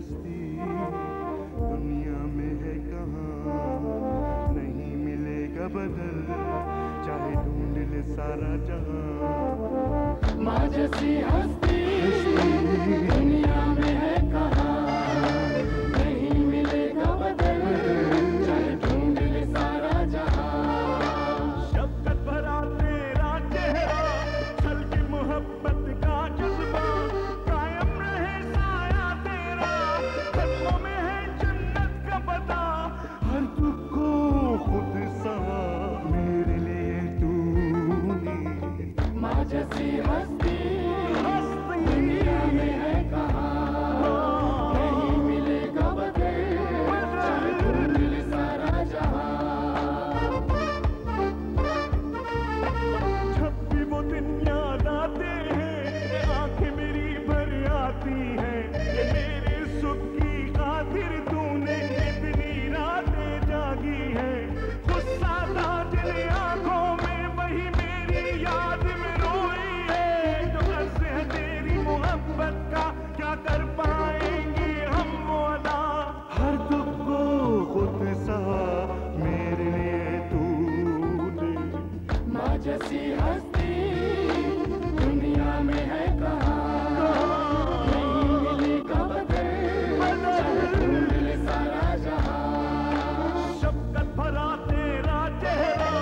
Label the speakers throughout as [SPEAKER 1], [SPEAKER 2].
[SPEAKER 1] हस्ती दुनिया में है कहाँ, नहीं मिलेगा बदल चाहे ढूंढ ले सारा जहां।
[SPEAKER 2] माँ जैसी हस्ती दुनिया में है कहाँ, नहीं मिलेगा बदल चाहे ढूंढ ले सारा जहां।
[SPEAKER 1] शफ़क़त भरा तेरा चेहरा, छलके मोहब्बत का जज्बा, कायम रहे साया तेरा, कदमों में है जन्नत का पता। हर दुख को खुद सहा मेरे लिए तूने।
[SPEAKER 2] माँ जैसी हस्ती दुनिया में है कहाँ, नहीं मिलेगा बदल चाहे ढूंढ ले सारा जहां।
[SPEAKER 1] जब भी वो दिन याद आते हैं आंखें मेरी भर आती हैं कि मेरे सुख की खातिर तूने इतनी रातें जागी हैं। गुस्सा था जिन आंखों में वही मेरी याद में रोई है। जो अर्ज़ है तेरी मोहब्बत का क्या कर पाएंगे हम वो अदा। हर दुख को खुद सहा मेरे लिए तूने।
[SPEAKER 2] माँ जैसी हस्ती दुनिया में है कहाँ, नहीं मिलेगा बदल चाहे ढूंढ ले सारा जहां।
[SPEAKER 1] शफ़क़त भरा तेरा चेहरा,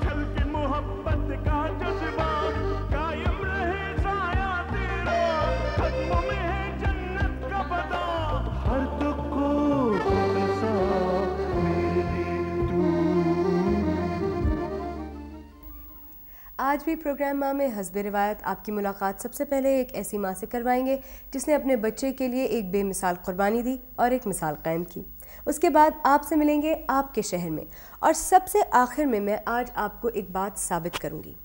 [SPEAKER 1] छलके मोहब्बत का जज्बा, कायम रहे साया तेरा, कदमों में है जन्नत का पता। हर दुख को खुद सहा मेरे लिए तूने।
[SPEAKER 3] आज भी प्रोग्राम माँ में हस्बे रिवायत आपकी मुलाकात सबसे पहले एक ऐसी माँ से करवाएंगे जिसने अपने बच्चे के लिए एक बेमिसाल कुर्बानी दी और एक मिसाल कायम की। उसके बाद आपसे मिलेंगे आपके शहर में, और सबसे आखिर में मैं आज आपको एक बात साबित करूँगी,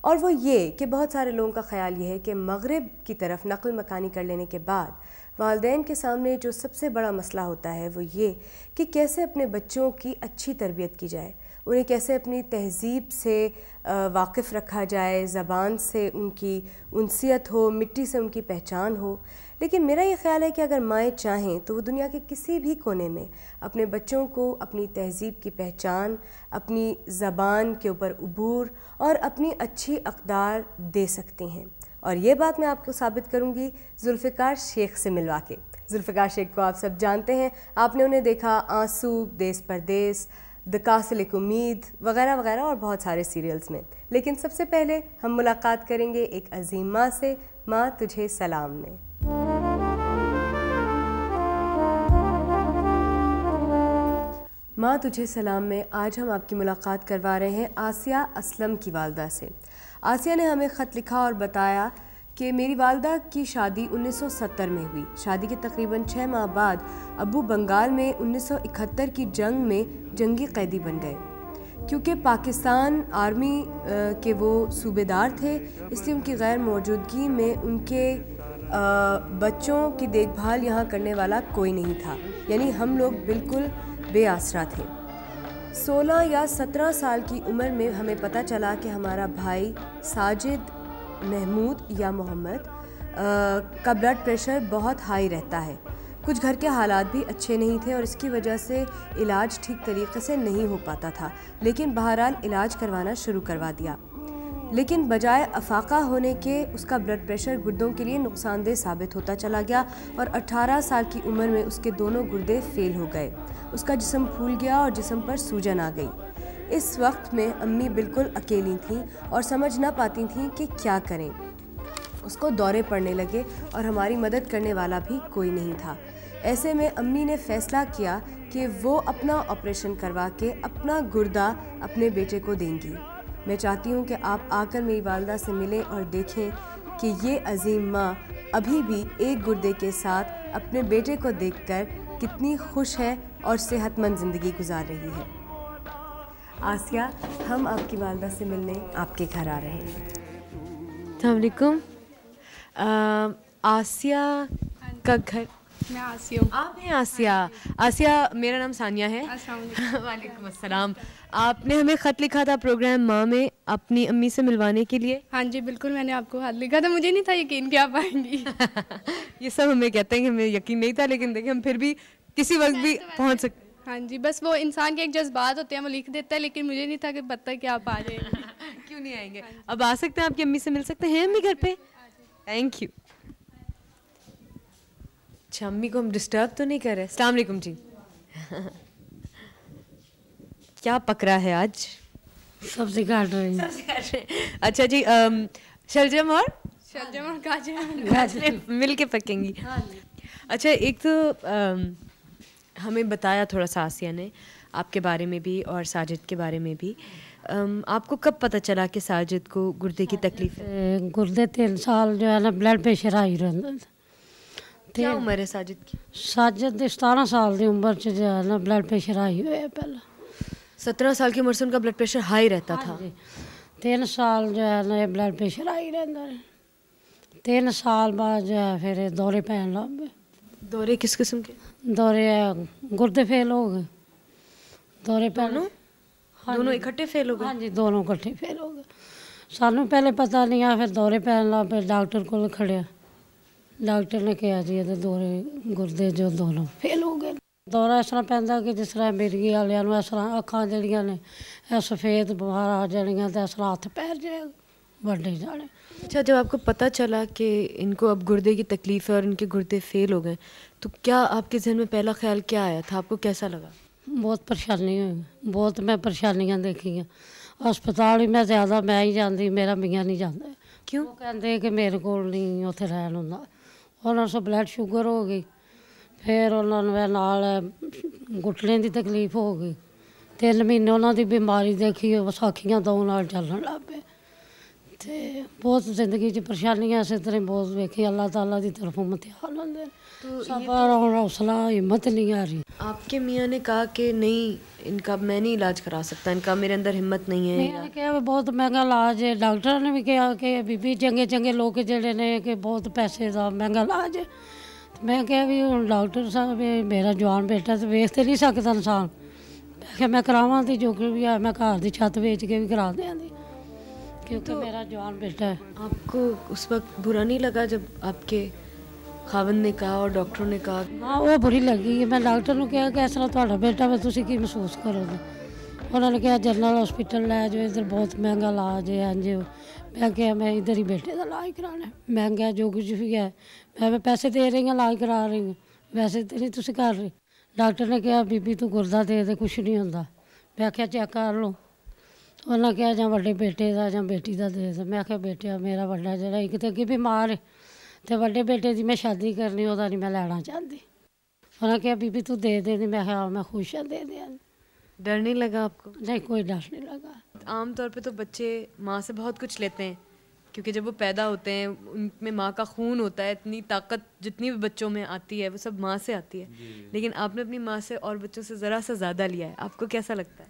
[SPEAKER 3] और वो ये कि बहुत सारे लोगों का ख्याल ये है कि मगरिब की तरफ नक़ल मकानी कर लेने के बाद वालिदैन के सामने जो सबसे बड़ा मसला होता है वो ये कि कैसे अपने बच्चों की अच्छी तरबियत की जाए, उन्हें कैसे अपनी तहज़ीब से वाकिफ़ रखा जाए, ज़बान से उनकी उनसियत हो, मिट्टी से उनकी पहचान हो। लेकिन मेरा ये ख़्याल है कि अगर माएँ चाहें तो वो दुनिया के किसी भी कोने में अपने बच्चों को अपनी तहज़ीब की पहचान, अपनी ज़बान के ऊपर उबूर और अपनी अच्छी अक़दार दे सकती हैं। और ये बात मैं आपको साबित करूँगी जुल्फ़िकार शेख से मिलवा के। जुल्फ़िकार शेख को आप सब जानते हैं, आपने उन्हें देखा आंसू, देश परदेस, द कासिल एक उम्मीद वगैरह वगैरह और बहुत सारे सीरियल्स में। लेकिन सबसे पहले हम मुलाकात करेंगे एक अजीम माँ से, माँ तुझे सलाम में। माँ तुझे सलाम में आज हम आपकी मुलाकात करवा रहे हैं आसिया असलम की वालदा से। आसिया ने हमें ख़त लिखा और बताया कि मेरी वालदा की शादी 1970 में हुई। शादी के तकरीबन 6 माह बाद अब्बू बंगाल में 1971 की जंग में जंगी कैदी बन गए। क्योंकि पाकिस्तान आर्मी के वो सूबेदार थे, इसलिए उनकी गैर मौजूदगी में उनके बच्चों की देखभाल यहाँ करने वाला कोई नहीं था, यानी हम लोग बिल्कुल बेआसरा थे। 16 या 17 साल की उम्र में हमें पता चला कि हमारा भाई साजिद महमूद या मोहम्मद का ब्लड प्रेशर बहुत हाई रहता है। कुछ घर के हालात भी अच्छे नहीं थे और इसकी वजह से इलाज ठीक तरीके से नहीं हो पाता था, लेकिन बहरहाल इलाज करवाना शुरू करवा दिया। लेकिन बजाय अफाका होने के उसका ब्लड प्रेशर गुर्दों के लिए नुकसानदेह साबित होता चला गया और 18 साल की उम्र में उसके दोनों गुर्दे फेल हो गए। उसका जिस्म फूल गया और जिस्म पर सूजन आ गई। इस वक्त में अम्मी बिल्कुल अकेली थीं और समझ ना पाती थीं कि क्या करें। उसको दौरे पड़ने लगे और हमारी मदद करने वाला भी कोई नहीं था। ऐसे में अम्मी ने फ़ैसला किया कि वो अपना ऑपरेशन करवा के अपना गुर्दा अपने बेटे को देंगी। मैं चाहती हूँ कि आप आकर मेरी वालदा से मिलें और देखें कि ये अजीम माँ अभी भी एक गुर्दे के साथ अपने बेटे को देखकर कितनी खुश है और सेहतमंद ज़िंदगी गुजार रही है। आसिया, हम आपकी वालदा से मिलने आपके घर आ रहे हैं। अस्सलाम वालेकुम। आसिया का घर,
[SPEAKER 4] मैं आसिया हूँ।
[SPEAKER 3] आप हैं आसिया? आसिया, मेरा नाम सानिया है। वालेकुम अस्सलाम। आपने हमें ख़त लिखा था प्रोग्राम माँ में अपनी अम्मी से मिलवाने के लिए?
[SPEAKER 4] हाँ जी बिल्कुल, मैंने आपको हाथ लिखा था, मुझे नहीं था यकीन कि आप आएंगी।
[SPEAKER 3] ये सब हमें कहते हैं कि हमें यकीन नहीं था, लेकिन देखिए हम फिर भी किसी वक्त भी पहुंच सकते हैं।
[SPEAKER 4] हाँ जी, बस वो इंसान के एक जज्बात होते हैं, वो लिख देता है, लेकिन मुझे नहीं था कि पता है कि आप आ जाएंगे।
[SPEAKER 3] क्यों नहीं आएंगे? अब आ सकते हैं, आपकी अम्मी से मिल सकते हैं अम्मी घर पे? Thank you. अच्छा, अम्मी को हम डिस्टर्ब तो नहीं कर रहे? अस्सलाम वालेकुम जी। क्या पक रहा है आज?
[SPEAKER 5] सब्जी काट रही हूँ।
[SPEAKER 3] अच्छा जी, शलजम और
[SPEAKER 4] शलजम और गाजर
[SPEAKER 3] मिल के पकेंगी। अच्छा, एक तो हमें बताया थोड़ा सा आसिया ने आपके बारे में भी और साजिद के बारे में भी। आपको कब पता चला कि साजिद को गुर्दे की तकलीफ है?
[SPEAKER 5] गुर्दे 3 साल जो है ना ब्लड प्रेशर आई रहता।
[SPEAKER 3] क्या उम्र है साजिद की?
[SPEAKER 5] साजिद दी 17 साल की उम्र च जो है ना ब्लड प्रेशर हाई हुआ पहला।
[SPEAKER 3] 17 साल की उम्र से उनका ब्लड प्रेशर हाई रहता था?
[SPEAKER 5] 3 साल जो है ना ब्लड प्रेशर हाई रहता है। 3 साल बाद जो है फिर दौरे पैन लग गए।
[SPEAKER 3] दौरे किस किस्म के?
[SPEAKER 5] दौरे गुर्दे फेल हो गए। दौरे पैन
[SPEAKER 3] दोनों इकट्ठे फेल हो गए?
[SPEAKER 5] हाँ जी, दोनों इकट्ठे फेल हो गए। सानू पहले पता नहीं आ, फिर दौरे पैन लग पे डॉक्टर को खड़िया। डॉक्टर ने कहा जी ये दौरे गुर्दे जो दोनों फेल हो गए। दौरा इस तरह पैंदा कि जिस तरह मिर्गी वालियां नूं इस तरह अखां जड़ियां ने सफेद बाहर आ जानियां ते इस तरह हत्थ पैर जे वड्डे जाने।
[SPEAKER 3] अच्छा, जब आपको पता चला कि इनको अब गुर्दे की तकलीफ है और इनके गुर्दे फेल हो गए, तो क्या आपके जहन में पहला ख्याल क्या आया था? आपको कैसा लगा?
[SPEAKER 5] बहुत परेशानी हुई, बहुत मैं परेशानियां देखी हैं। अस्पताल भी मैं ज़्यादा मैं ही जाती, मेरा मियाँ नहीं जाता।
[SPEAKER 3] क्यों?
[SPEAKER 5] वो कहते कि मेरे को नहीं उत्थे रहन हुंदा। उन्होंने से ब्लड शुगर हो गई, फिर उन्होंने नाल घुटने की तकलीफ हो गई। 3 महीने उन्होंने बीमारी देखी, वसाखियाँ दो नाल चलन लग पे। ते बहुत जिंदगी च परेशानियां इस तरह बहुत वेखी। अल्लाह ताला की तरफों इम्तिहान होंदे तो सबर और हौसला हिम्मत नहीं आ रही।
[SPEAKER 3] आपके मियाँ ने कहा कि नहीं, इनका मैं नहीं इलाज करा सकता, इनका मेरे अंदर हिम्मत नहीं है।
[SPEAKER 5] मैंने कहा बहुत महंगा इलाज है। डॉक्टर ने भी कहा कि बीबी चंगे चंगे लोग जेडे ने कि बहुत पैसे का महंगा इलाज है। तो मैं कहा भी हूँ डॉक्टर साहब मेरा जवान बेटा तो वेख तो नहीं सकता इंसान। मैं कहा मैं करावां दी जो भी है, मैं घर की छत बेच के भी करा दें दी, क्योंकि मेरा जवान बेटा है।
[SPEAKER 3] आपको उस वक्त बुरा नहीं लगा जब आपके खावंद ने कहा और डॉक्टरों ने कहा?
[SPEAKER 5] हाँ, वो बुरी लगी। मैं डॉक्टर ने कहा कि इस तरह तुहाडा बेटा वा तुसीं की महसूस करोगे? उन्होंने कहा जनरल हॉस्पिटल लै जाओ, इधर बहुत महंगा इलाज है। इंज मैं कहा मैं इधर ही बेटे का इलाज कराना है। महंगा जो कुछ भी है, मैं पैसे दे रही हूँ, इलाज करा रही हूँ, वैसे तो नहीं तुसीं कर रही। डॉक्टर ने कहा बीबी तू गुर्दा दे दे, कुछ नहीं होंदा। मैं क्या चेक कर लो। उन्हें कहा जां वड्डे बेटे का जां बेटी का दे दे। मैं क्या बेटा मेरा वड्डा जिहड़ा एक ते अगे बीमार है, तो वड्डे बेटे की मैं शादी करनी, ओहदा नहीं मैं लैना चाहती। उन्हें कहा बीबी तू दे दे। मैं कहा मैं खुश हाँ, दे दिया।
[SPEAKER 3] डर नहीं लगा आपको?
[SPEAKER 5] नहीं, कोई डर नहीं लगा।
[SPEAKER 3] आम तौर पे तो बच्चे माँ से बहुत कुछ लेते हैं, क्योंकि जब वो पैदा होते हैं उनमें माँ का खून होता है। इतनी ताकत जितनी भी बच्चों में आती है वो सब माँ से आती है। लेकिन आपने अपनी माँ से और बच्चों से ज़रा सा ज़्यादा लिया है। आपको कैसा लगता है?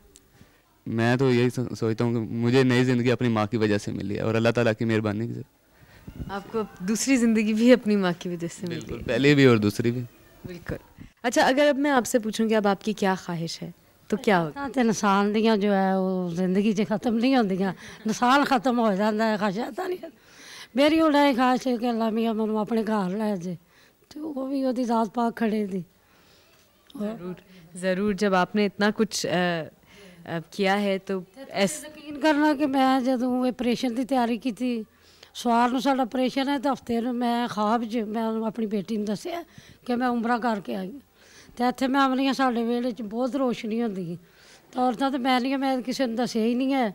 [SPEAKER 6] मैं तो यही सोचता हूँ कि मुझे नई ज़िंदगी अपनी माँ की वजह से मिली है और अल्लाह ताला की मेहरबानी से।
[SPEAKER 3] आपको दूसरी ज़िंदगी भी अपनी माँ की वजह से मिली है?
[SPEAKER 6] पहले भी और दूसरी भी।
[SPEAKER 3] बिल्कुल। अच्छा, अगर अब मैं आपसे पूछूं कि अब आपकी क्या ख्वाहिश है तो क्या होगा?
[SPEAKER 5] तो इंसान दियाँ जो है वो जिंदगी च खत्म नहीं होंदियां, इंसान खत्म हो जाता है, ख्वाहिशां नहीं। मेरी हूँ यही ख्वाहिश है कि अल्लाह मियाँ मैनू अपने घर लै जाए, तो वो भी वो ज़ात पाक खड़े दी।
[SPEAKER 3] ज़रूर ज़रूर। जब आपने इतना कुछ किया है तो
[SPEAKER 5] यकीन करना कि मैं जदों ऑपरेशन की तैयारी की थी, सवार साडा ऑपरेशन है, तो हफ्ते मैं ख्वाब च मैं अपनी बेटी ने दसिया कि मैं उमरा करके आई। तो इत्थे मैं आमनी साडे वेले च बहुत रोशनी होंदी है, तो औरतां तो मैं नहीं, मैं किसी ने दसिया ही नहीं है।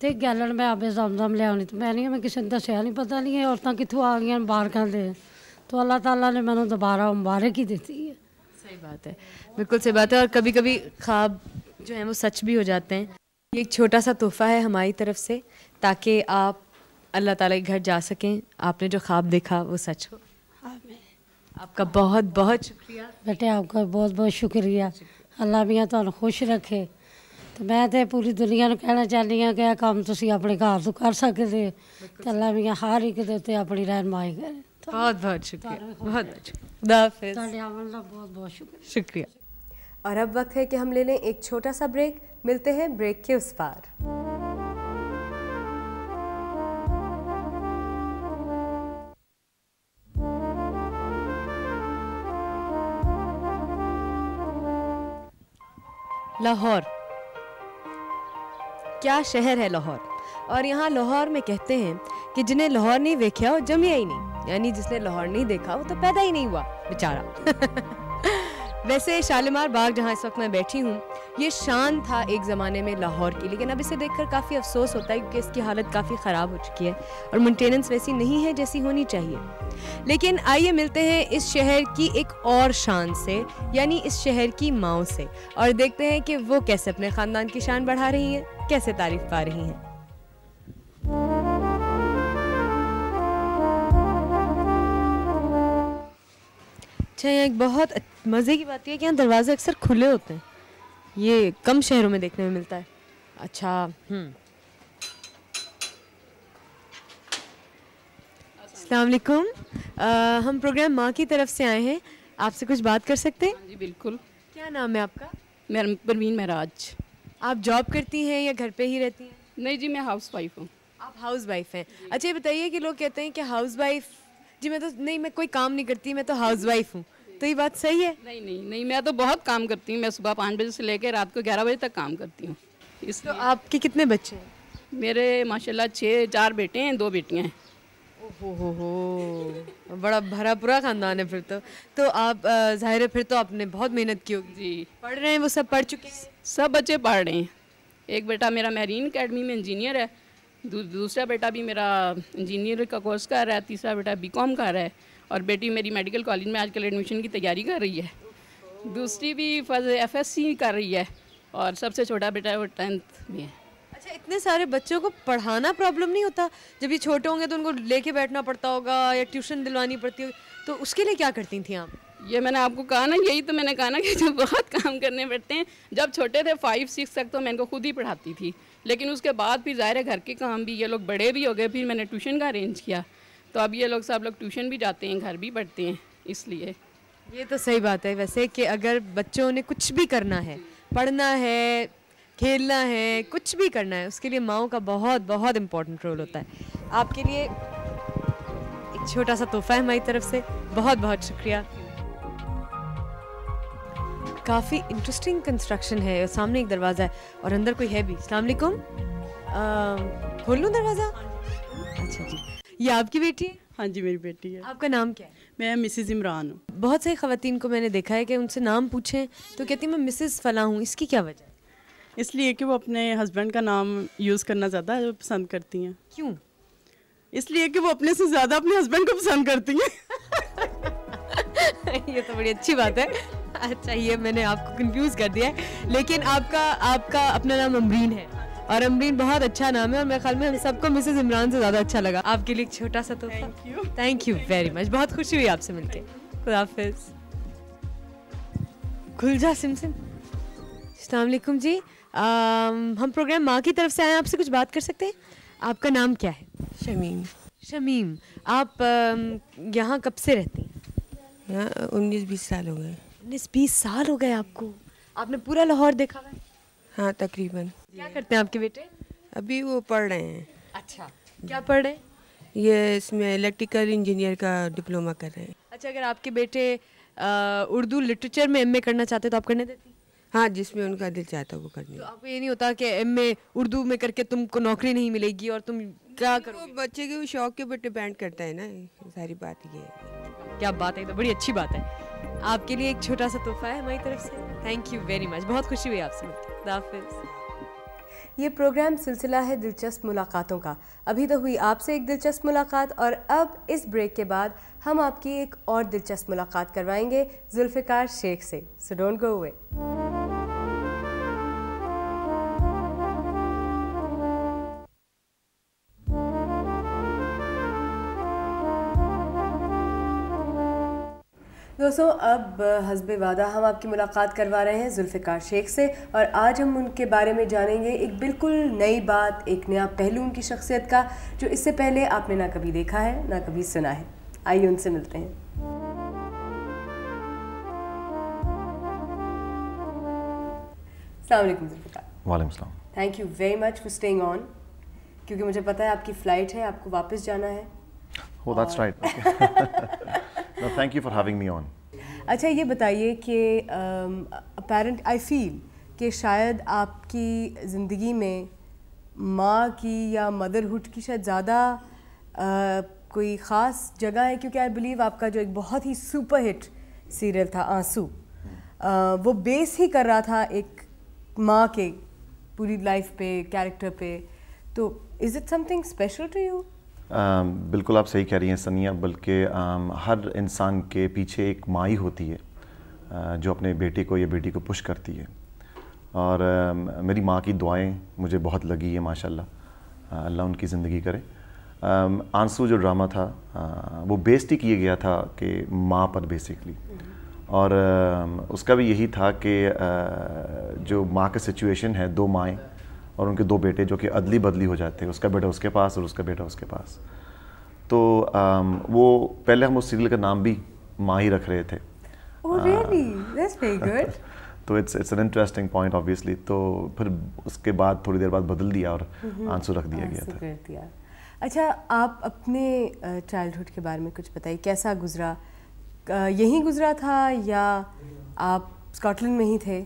[SPEAKER 5] तो गैलन मैं आबे जमजम लियानी, तो मैं नहीं, मैं किसी ने दसिया नहीं, पता नहीं है औरतां कित्थों आ गई मुबारकां दे। तो अल्लाह ताला ने मैनू दोबारा मुबारक ही दी है।
[SPEAKER 3] सही बात है, बिल्कुल सही बात है। और कभी कभी ख्वाब जो हैं वो सच भी हो जाते हैं। ये एक छोटा सा तोहफ़ा है हमारी तरफ से, ताकि आप अल्लाह ताला के घर जा सकें। आपने जो ख्वाब देखा वो सच हो। आपका बहुत बहुत शुक्रिया
[SPEAKER 5] बेटे, आपका बहुत बहुत शुक्रिया। अल्लाह मियाँ तुहानू खुश रखे। तो मैं तो पूरी दुनिया को कहना चाहती हाँ कि यह काम तुसीं अपने घर तो कर सकते, तो अल्लाह मियाँ हर एक दे उत्ते अपनी रहनुमाई करे।
[SPEAKER 3] बहुत बहुत शुक्रिया, बहुत बहुत शुक्रिया। खुदा हाफिज़।
[SPEAKER 5] तुहाडे अमल दा बहुत बहुत शुक्रिया।
[SPEAKER 3] शुक्रिया।
[SPEAKER 7] और अब वक्त है कि हम ले लें एक छोटा सा ब्रेक। मिलते हैं ब्रेक के उस पार।
[SPEAKER 3] लाहौर, क्या शहर है लाहौर। और यहाँ लाहौर में कहते हैं कि जिन्हें लाहौर नहीं देखा वो जमिया ही नहीं, यानी जिसने लाहौर नहीं देखा वो तो पैदा ही नहीं हुआ बेचारा। वैसे शालीमार बाग जहाँ इस वक्त मैं बैठी हूँ, ये शान था एक ज़माने में लाहौर की, लेकिन अब इसे देखकर काफ़ी अफसोस होता है क्योंकि इसकी हालत काफ़ी ख़राब हो चुकी है और मेंटेनेंस वैसी नहीं है जैसी होनी चाहिए। लेकिन आइए मिलते हैं इस शहर की एक और शान से, यानी इस शहर की माओ से, और देखते हैं कि वो कैसे अपने ख़ानदान की शान बढ़ा रही हैं, कैसे तारीफ़ पा रही हैं। अच्छा, यहाँ एक बहुत मज़े की बात यह है कि यहाँ दरवाजे अक्सर खुले होते हैं, ये कम शहरों में देखने में मिलता है। अच्छा, अस्सलाम वालेकुम, हम प्रोग्राम माँ की तरफ से आए हैं, आपसे कुछ बात कर सकते हैं?
[SPEAKER 7] जी बिल्कुल।
[SPEAKER 3] क्या नाम है आपका?
[SPEAKER 7] मैं परवीन महराज।
[SPEAKER 3] आप जॉब करती हैं या घर पे ही रहती हैं?
[SPEAKER 7] नहीं जी, मैं हाउस वाइफ हूँ।
[SPEAKER 3] आप हाउस वाइफ हैं। अच्छा, ये बताइए कि लोग कहते हैं कि हाउस वाइफ, जी मैं तो नहीं, मैं कोई काम नहीं करती, मैं तो हाउस वाइफ हूँ, तो ये बात सही है?
[SPEAKER 7] नहीं नहीं नहीं, मैं तो बहुत काम करती हूँ। मैं सुबह 5 बजे से लेकर रात को 11 बजे तक काम करती हूँ।
[SPEAKER 3] तो आपके कितने बच्चे हैं?
[SPEAKER 7] मेरे माशाल्लाह 4 बेटे हैं, 2 बेटियाँ हैं।
[SPEAKER 3] हो, बड़ा भरा पूरा खानदान है फिर तो आप जाहिर है फिर तो आपने बहुत मेहनत की होगी।
[SPEAKER 7] जी,
[SPEAKER 3] पढ़ रहे हैं वो सब? पढ़ चुके हैं
[SPEAKER 7] सब बच्चे पढ़ रहे हैं। एक बेटा मेरा मैरीन अकेडमी में इंजीनियर है, दूसरा बेटा भी मेरा इंजीनियर का कोर्स कर रहा है, तीसरा बेटा बीकॉम कर रहा है, और बेटी मेरी मेडिकल कॉलेज में आजकल एडमिशन की तैयारी कर रही है। दूसरी भी FSC कर रही है, और सबसे छोटा बेटा है वो 10th में है।
[SPEAKER 3] अच्छा, इतने सारे बच्चों को पढ़ाना प्रॉब्लम नहीं होता? जब ये छोटे होंगे तो उनको लेके बैठना पड़ता होगा या ट्यूशन दिलवानी पड़ती होगी, तो उसके लिए क्या करती थी आप?
[SPEAKER 7] ये मैंने आपको कहा ना, यही तो मैंने कहा ना कि जब बहुत काम करने पड़ते हैं। जब छोटे थे 5-6 तक तो मैं इनको खुद ही पढ़ाती थी, लेकिन उसके बाद फिर ज़ाहिर है घर के काम भी, ये लोग बड़े भी हो गए, फिर मैंने ट्यूशन का अरेंज किया, तो अब ये लोग सब लोग ट्यूशन भी जाते हैं, घर भी पढ़ते हैं। इसलिए
[SPEAKER 3] ये तो सही बात है वैसे कि अगर बच्चों ने कुछ भी करना है, पढ़ना है, खेलना है, कुछ भी करना है, उसके लिए माओ का बहुत बहुत इम्पोर्टेंट रोल होता है। आपके लिए एक छोटा सा तोहफा है हमारी तरफ से, बहुत बहुत शुक्रिया। काफ़ी इंटरेस्टिंग कंस्ट्रक्शन है, सामने एक दरवाज़ा है और अंदर कोई है भी। अस्सलाम वालेकुम, खोल लूँ दरवाज़ा? अच्छा जी, ये आपकी बेटी है?
[SPEAKER 8] हाँ जी, मेरी बेटी है।
[SPEAKER 3] आपका नाम क्या है?
[SPEAKER 8] मैं मिसेस इमरान हूँ।
[SPEAKER 3] बहुत सारी ख़वातीन को मैंने देखा है कि उनसे नाम पूछें तो कहती मैं मिसेस फला हूँ, इसकी क्या वजह है?
[SPEAKER 8] इसलिए कि वो अपने हस्बैंड का नाम यूज़ करना ज़्यादा पसंद करती हैं।
[SPEAKER 3] क्यों?
[SPEAKER 8] इसलिए कि वो अपने से ज़्यादा अपने हस्बैंड को पसंद करती हैं।
[SPEAKER 3] ये तो बड़ी अच्छी बात है। अच्छा, ये मैंने आपको कंफ्यूज कर दिया है, लेकिन आपका अपना नाम अमरीन है और अमरीन बहुत अच्छा नाम है और मेरे ख्याल में हम सबको मिसेस इमरान से ज़्यादा अच्छा लगा। आपके लिए एक छोटा सा तोहफा। थैंक यू वेरी मच, बहुत खुशी हुई आपसे मिलके। खुदा हाफिज़। खुलजा सिमसिम। अस्सलाम वालेकुम जी, हम प्रोग्राम माँ की तरफ से आए हैं, आपसे कुछ बात कर सकते हैं? आपका नाम क्या है?
[SPEAKER 9] शमीम।
[SPEAKER 3] शमीम, आप यहाँ कब से रहती हैं?
[SPEAKER 9] यहाँ 19-20 साल हो गए।
[SPEAKER 3] 19-20 साल हो गए आपको? आपने पूरा लाहौर देखा है?
[SPEAKER 9] हाँ तकरीबन।
[SPEAKER 3] क्या करते हैं आपके बेटे?
[SPEAKER 9] अभी वो पढ़ रहे हैं।
[SPEAKER 3] अच्छा, क्या पढ़ रहे हैं?
[SPEAKER 9] ये इसमें इलेक्ट्रिकल इंजीनियर का डिप्लोमा कर रहे हैं।
[SPEAKER 3] अच्छा, अगर आपके बेटे उर्दू लिटरेचर में MA करना चाहते तो आप करने देती?
[SPEAKER 9] हाँ, जिसमें उनका दिल चाहता वो करने।
[SPEAKER 3] तो आपको ये नहीं होता कि MA उर्दू में करके तुमको नौकरी नहीं मिलेगी और तुम क्या करोगे?
[SPEAKER 9] वो बच्चे के शौक के ऊपर डिपेंड करता है ना, सारी बात ये है।
[SPEAKER 3] क्या बात है, तो बड़ी अच्छी बात है। आपके लिए एक छोटा सा तोहफा है हमारी तरफ से। थैंक यू वेरी मच, बहुत खुशी हुई आपसे मिलकर। खुदा हाफिज़। ये प्रोग्राम सिलसिला है दिलचस्प मुलाकातों का। अभी तो हुई आपसे एक दिलचस्प मुलाकात और अब इस ब्रेक के बाद हम आपकी एक और दिलचस्प मुलाकात करवाएंगे जुल्फ़िकार शेख से। So don't go away. दोस्तों, अब हस्बे वादा हम आपकी मुलाकात करवा रहे हैं जुल्फ़िकार शेख से और आज हम उनके बारे में जानेंगे एक बिल्कुल नई बात, एक नया पहलू उनकी शख्सियत का जो इससे पहले आपने ना कभी देखा है ना कभी सुना है। आइए उनसे मिलते हैं। अस्सलाम वालेकुम जुल्फ़िकार।
[SPEAKER 10] वालेकुम सलाम।
[SPEAKER 3] Thank you very much for staying on, क्योंकि मुझे पता है आपकी फ़्लाइट है, आपको वापस जाना है।
[SPEAKER 10] Oh, that's right. No, thank you for having me on.
[SPEAKER 3] अच्छा, ये बताइए कि अपेरेंट आई फील कि शायद आपकी ज़िंदगी में माँ की या मदरहुड की शायद ज़्यादा कोई ख़ास जगह है, क्योंकि आई बिलीव आपका जो एक बहुत ही सुपर हिट सीरियल था आंसू, वो बेस ही कर रहा था एक माँ के पूरी लाइफ पे, कैरेक्टर पे। तो is it something special to you?
[SPEAKER 10] बिल्कुल आप सही कह रही हैं सनिया, बल्कि हर इंसान के पीछे एक माँ ही होती है जो अपने बेटे को या बेटी को पुश करती है। और मेरी माँ की दुआएं मुझे बहुत लगी है माशाल्लाह, अल्लाह उनकी ज़िंदगी करे। आंसू जो ड्रामा था वो बेस्ड ही किया गया था कि माँ पर बेसिकली, और उसका भी यही था कि जो माँ का सिचुएशन है, दो माएँ और उनके दो बेटे जो कि अदली बदली हो जाते हैं, उसका बेटा उसके पास और उसका बेटा उसके पास। तो वो पहले हम उस सीरियल का नाम भी माँ ही रख रहे थे।
[SPEAKER 3] Oh really? That's very good.
[SPEAKER 10] तो it's an interesting point obviously. तो फिर उसके बाद थोड़ी देर बाद बदल दिया और आंसू रख दिया गया था।
[SPEAKER 3] अच्छा, आप अपने चाइल्डहुड के बारे में कुछ बताइए, कैसा गुजरा? यहीं गुजरा था या आप स्कॉटलैंड में ही थे?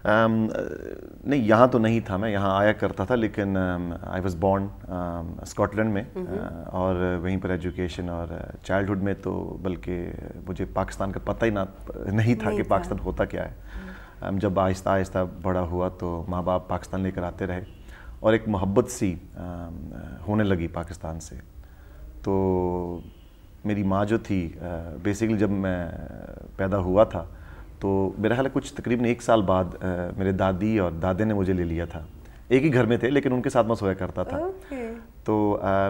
[SPEAKER 10] नहीं, यहाँ तो नहीं था मैं, यहाँ आया करता था, लेकिन आई वाज बोर्न स्कॉटलैंड में और वहीं पर एजुकेशन और चाइल्डहुड में तो बल्कि मुझे पाकिस्तान का पता ही नहीं था कि पाकिस्तान होता क्या है। जब आहिस्ता आहिस्ता बड़ा हुआ तो माँ बाप पाकिस्तान लेकर आते रहे और एक मोहब्बत सी होने लगी पाकिस्तान से। तो मेरी माँ जो थी बेसिकली जब मैं पैदा हुआ था तो मेरा ख्याल है कुछ तकरीबन 1 साल बाद मेरे दादी और दादे ने मुझे ले लिया था। एक ही घर में थे लेकिन उनके साथ मैं सोया करता था। तो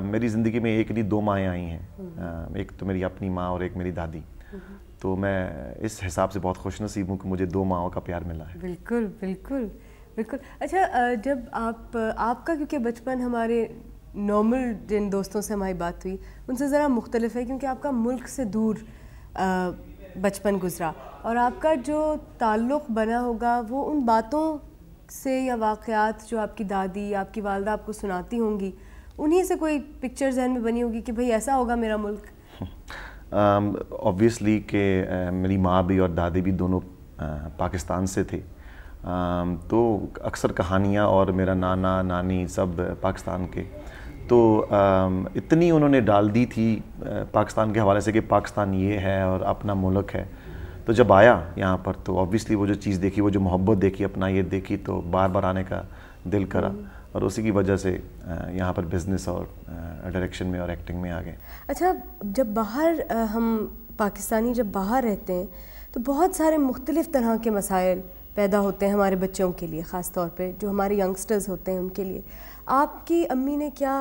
[SPEAKER 10] मेरी ज़िंदगी में एक नहीं 2 माएँ आई हैं, एक तो मेरी अपनी माँ और एक मेरी दादी। तो मैं इस हिसाब से बहुत खुशनसीब हूँ कि मुझे 2 माँओं का प्यार मिला है।
[SPEAKER 3] बिल्कुल बिल्कुल बिल्कुल। अच्छा, जब आपका क्योंकि बचपन हमारे नॉर्मल जिन दोस्तों से हमारी बात हुई उनसे ज़रा मुख्तलिफ है, क्योंकि आपका मुल्क से दूर बचपन गुजरा और आपका जो ताल्लुक़ बना होगा वो उन बातों से या वाक़यात जो आपकी दादी, आपकी वालदा आपको सुनाती होंगी, उन्हीं से कोई पिक्चर जहन में बनी होगी कि भाई ऐसा होगा मेरा मुल्क।
[SPEAKER 10] ऑब्वियसली कि मेरी माँ भी और दादी भी दोनों पाकिस्तान से थे, तो अक्सर कहानियाँ और मेरा नाना नानी सब पाकिस्तान के, तो इतनी उन्होंने डाल दी थी पाकिस्तान के हवाले से कि पाकिस्तान ये है और अपना मुल्क है। तो जब आया यहाँ पर तो ऑब्वियसली वो जो चीज़ देखी, वो जो मोहब्बत देखी, अपना ये देखी, तो बार बार आने का दिल करा और उसी की वजह से यहाँ पर बिज़नेस और डायरेक्शन में और एक्टिंग में आ गए।
[SPEAKER 3] अच्छा, जब बाहर हम पाकिस्तानी जब बाहर रहते हैं तो बहुत सारे मुख्तलिफ़ तरह के मसाइल पैदा होते हैं हमारे बच्चों के लिए, ख़ास तौर पे जो हमारे यंगस्टर्स होते हैं उनके लिए। आपकी अम्मी ने क्या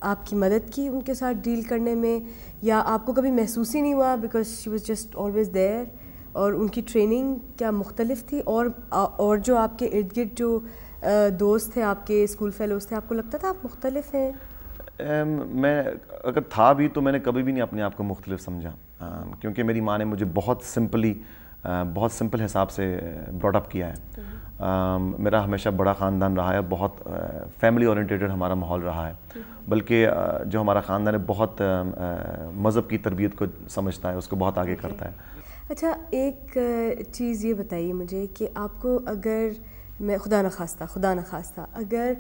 [SPEAKER 3] आपकी मदद की उनके साथ डील करने में, या आपको कभी महसूस ही नहीं हुआ because she was just always there? और उनकी ट्रेनिंग क्या मुख्तलिफ थी? और जो आपके इर्द गिर्द जो दोस्त थे, आपके स्कूल फेलोज थे, आपको लगता था आप मुख्तलिफ हैं?
[SPEAKER 10] मैं अगर था भी तो मैंने कभी भी नहीं अपने आप को मुख्तलिफ समझा, क्योंकि मेरी माँ ने मुझे बहुत सिंपल हिसाब से ब्रॉट अप किया है। मेरा हमेशा बड़ा ख़ानदान रहा है, बहुत फैमिली ओरिएंटेड हमारा माहौल रहा है, बल्कि जो हमारा ख़ानदान है बहुत मज़हब की तरबियत को समझता है, उसको बहुत आगे करता है।
[SPEAKER 3] अच्छा, एक चीज़ ये बताइए मुझे कि आपको अगर मैं खुदा न खास्ता अगर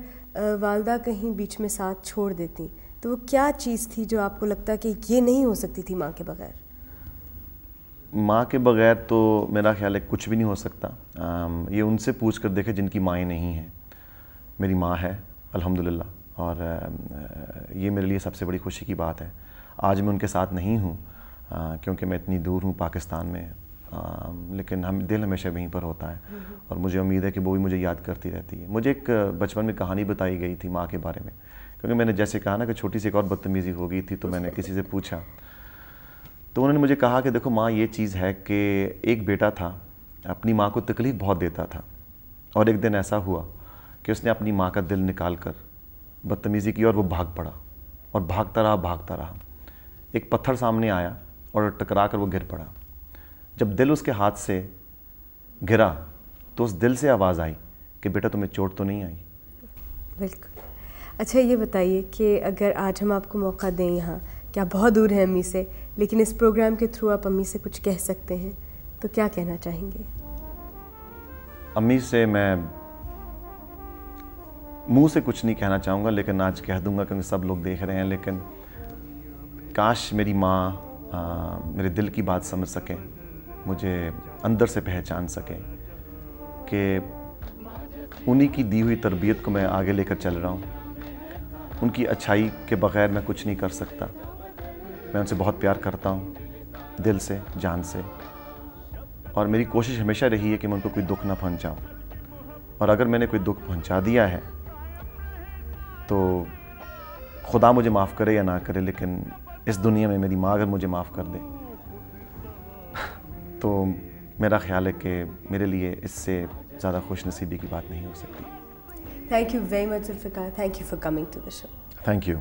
[SPEAKER 3] वालदा कहीं बीच में साथ छोड़ देती तो वो क्या चीज़ थी जो आपको लगता कि ये नहीं हो सकती थी माँ के बग़ैर?
[SPEAKER 10] माँ के बग़ैर तो मेरा ख्याल है कुछ भी नहीं हो सकता। ये उनसे पूछ कर देखे जिनकी माएँ नहीं हैं। मेरी माँ है अल्हम्दुलिल्लाह, और ये मेरे लिए सबसे बड़ी खुशी की बात है। आज मैं उनके साथ नहीं हूँ क्योंकि मैं इतनी दूर हूँ पाकिस्तान में, लेकिन हम दिल हमेशा वहीं पर होता है और मुझे उम्मीद है कि वो भी मुझे याद करती रहती है। मुझे एक बचपन में कहानी बताई गई थी माँ के बारे में, क्योंकि मैंने जैसे कहा ना कि छोटी सी एक और बदतमीज़ी हो गई थी, तो मैंने किसी से पूछा तो उन्होंने मुझे कहा कि देखो माँ, ये चीज़ है कि एक बेटा था, अपनी माँ को तकलीफ़ बहुत देता था, और एक दिन ऐसा हुआ कि उसने अपनी माँ का दिल निकाल कर बदतमीज़ी की और वो भाग पड़ा, और भागता रहा। एक पत्थर सामने आया और टकरा कर वो गिर पड़ा। जब दिल उसके हाथ से गिरा तो उस दिल से आवाज़ आई कि बेटा तुम्हें चोट तो नहीं आई।
[SPEAKER 3] बिल्कुल। अच्छा, ये बताइए कि अगर आज हम आपको मौका दें, यहाँ क्या बहुत दूर है अम्मी से, लेकिन इस प्रोग्राम के थ्रू आप अम्मी से कुछ कह सकते हैं, तो क्या कहना चाहेंगे?
[SPEAKER 10] अम्मी से मैं मुंह से कुछ नहीं कहना चाहूँगा, लेकिन आज कह दूँगा क्योंकि सब लोग देख रहे हैं। लेकिन काश मेरी माँ मेरे दिल की बात समझ सकें, मुझे अंदर से पहचान सकें कि उन्हीं की दी हुई तरबियत को मैं आगे लेकर चल रहा हूँ। उनकी अच्छाई के बग़ैर मैं कुछ नहीं कर सकता। मैं उनसे बहुत प्यार करता हूँ, दिल से, जान से, और मेरी कोशिश हमेशा रही है कि मैं उनको कोई दुख ना पहुँचाऊँ। और अगर मैंने कोई दुख पहुँचा दिया है तो खुदा मुझे माफ़ करे या ना करे, लेकिन इस दुनिया में मेरी माँ अगर मुझे माफ़ कर दे तो मेरा ख्याल है कि मेरे लिए इससे ज़्यादा खुश नसीबी की बात नहीं हो सकती।
[SPEAKER 3] Thank you very much Zulfiqar, thank you for coming to the show.
[SPEAKER 10] Thank you.